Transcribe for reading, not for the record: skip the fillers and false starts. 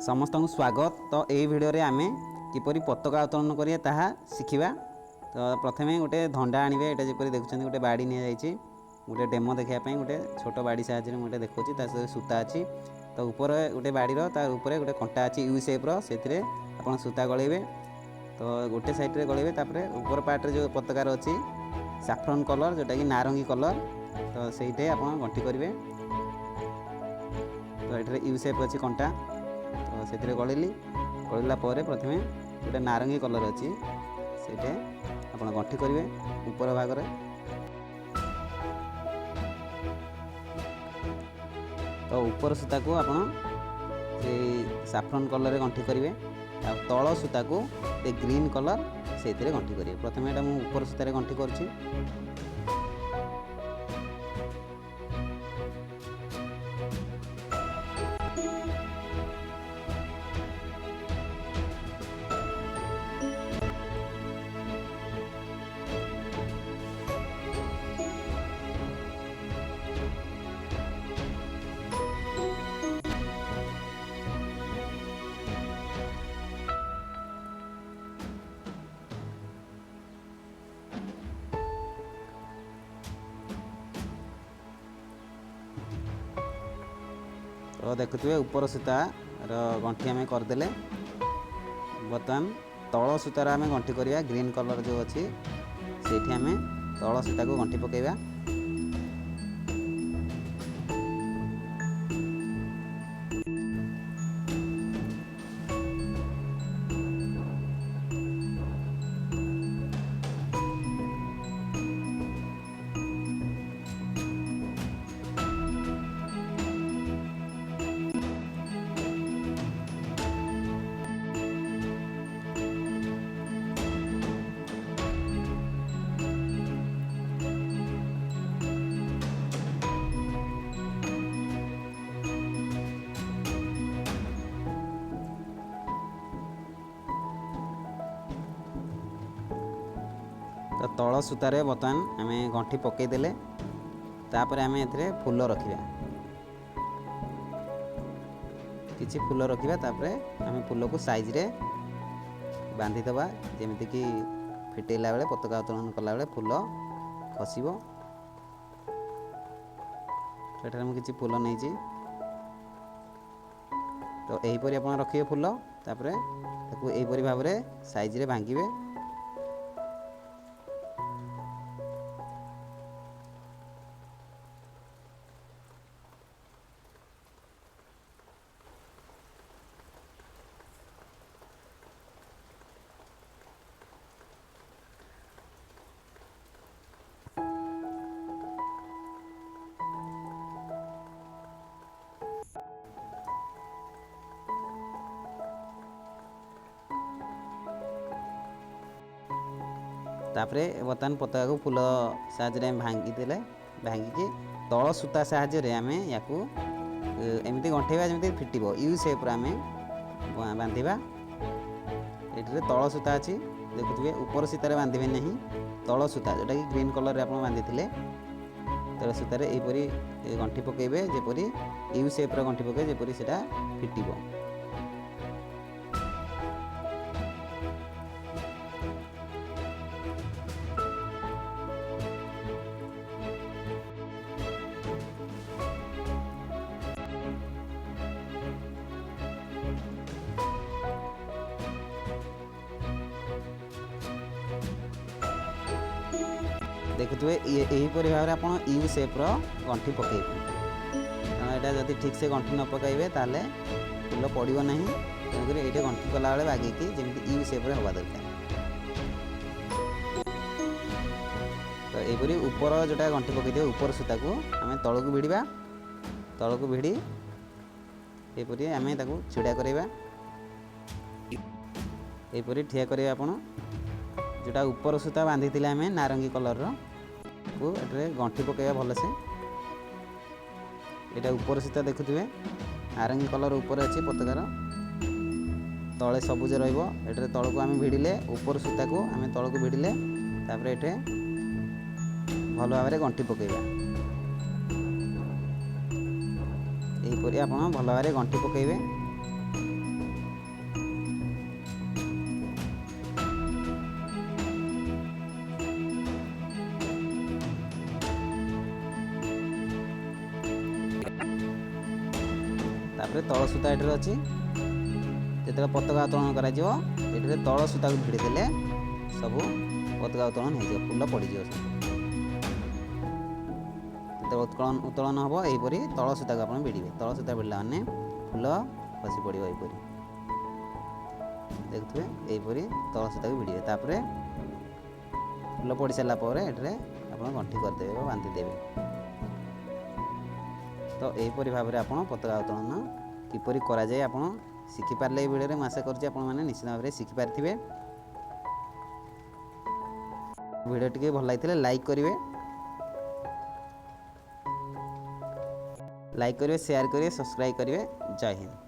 समस्त को स्वागत। तो यही भिडियो रे आमे किपरि पताका उत्तोलन करिया ताहा शिखिबा। तो प्रथमे गोटे धंडा आनिबे। एटा जेपरि देखुछन गोटे बाड़ी निया जायछि, गोटे डेमो देखिया पई गोटे छोटो बाड़ी साहाଯ୍य रे मोटे देखौछि। ता से सूता अछि, तो ऊपर गोटे बाड़ी रो तार ऊपर गोटे कंटा अछि यू शेप रो, सेथिरे आपण सूता गळेबे। तो गोटे साइड रे गळेबे, तापरे ऊपर पार्ट रे जो पताका रो अछि सैफ्रन कलर, जोटा कि नारंगी कलर, तो सेइटे आपण गंठी करिवे। तो एठरे यू शेप अछि कंटा, तो से गलिली गलिला प्रथमे गोटे नारंगी कलर अच्छी से आप गंठी करेंगे ऊपर भाग रे। तो ऊपर सूता को आप सैफ्रन कलर रे गंठी करेंगे, तल सूता को ग्रीन कलर से गंठी करेंगे। प्रथमे एटा मु ऊपर सूता रे गंठी करछि। तो देखुए ऊपर सूतार गंठी आम करदे। बर्तमान तल सूतार आम गंठी करवा। ग्रीन कलर जो अच्छी से आम तल सूता को गंठी पकेबा। तो तल सूतार बर्तमान आम गंठी पकईदे, तापर आम ए फूल रखा। किसी फूल रखा, तापर आम फूल को साइज रे बांधीदबा, जमीती कि फिटेला बेले पताका उत्तोलन कला बेले फूल खसब। एठार मु किसी फूल नहीं, तो यहीपरि आप रखिए फूल। तापर ताकू यहीपरि भाव में साइज रे भांगिबे। तापरे बर्तमान पताका को फूल साहाଯ୍य भांगी देले। भांगिकी तल सूता साहाଯ୍य आम या एमती गंठेबा जमी फिटो यू शेप आम बांधिबा। ये तल सूता अच्छी देखुए, ऊपर सूतार बांधे नहीं, तल सूता जोटा कि ग्रीन कलर आप बांधि तल सूतार यहपरी गंठी पकेबे, जेपरी यू शेप गंठी पकेबे, जेपरी सेटा फिटिबो। देखुए यहीपरि भाव में आप यू शेप्र गंठी पकेबे। यहाँ जब ठीक से गंठी न पकड़े ताले फूल पड़ो ना, तेणुक ये गंठी कला बेले बागेकी जमी यू शेप्रे हवा दरकार। तो यहपरी ऊपर जोटा गंठी पकई ऊपर सूता को आम तल को भिड़ा, तल को भिड़ी यहपरी आम छिड़ा करवा। यहपरी ठिया करें आप जोटा ऊपर सूता बांधी थे आम नारंगी कलर को गंठी पकेबा भलसे। यहाँ ऊपर सूता देखुए नारंगी कलर ऊपर अच्छी पताकार तले सबुज रही। तल को आम भिड़े ऊपर सूता को आम तल को भिड़े, तापर ये भल भाव में गंठी पकेबा। यहीपरि आप भल भाव गंठी पकेबे। ତାପରେ ତଳ ସୂତା ଏଠାରେ ଅଛି। ଯେତେବେଳେ ପତାକା ଉତ୍ତୋଳନ କରାଯିବ ଏଠାରେ ତଳ ସୂତାକୁ ଭିଡ଼ି ଦେଲେ ସବୁ ପତାକା ଉତ୍ତୋଳନ ହୋଇଯିବ, ଫୁଲ ପଡ଼ିଯିବ ସବୁ। ଯେତେବେଳେ ଉତ୍ତୋଳନ ହେବ ଏହିପରି ତଳ ସୂତାକୁ ଆପଣ ଭିଡ଼ିବେ। ତଳ ସୂତା ଭିଡ଼ିଲା ମାନେ ଫୁଲ ଖସି ପଡ଼ିବ ଏହିପରି। ଦେଖୁଥିବେ ଏହିପରି ତଳ ସୂତାକୁ ଭିଡ଼ିବେ। ତାପରେ ଫୁଲ ପଡ଼ି ସାରିଲା ପରେ ଏଠାରେ ଆପଣ ଗଣ୍ଠି କରିଦେବେ ବା ବାନ୍ଧି ଦେବେ। ତ ଏହିପରି ଭାବରେ ଆପଣ ପତାକା ଉତ୍ତୋଳନ କିପରି କରାଯାଏ ଆପଣ ଶିଖିପାରିଲେ। ଏହି ଭିଡ଼ିଓରେ ମୁଁ ଆଶା କରୁଛି ଆପଣମାନେ ନିଶ୍ଚିତ ଭାବରେ ଶିଖିପାରିଥିବେ। ଭିଡ଼ିଓ ଟିକେ ଭଲ ଲାଗିଥିଲେ ଲାଇକ୍ କରିବେ, ସେୟାର କରିବେ, ସବସ୍କ୍ରାଇବ୍ କରିବେ। ଜୟ ହିନ୍ଦ।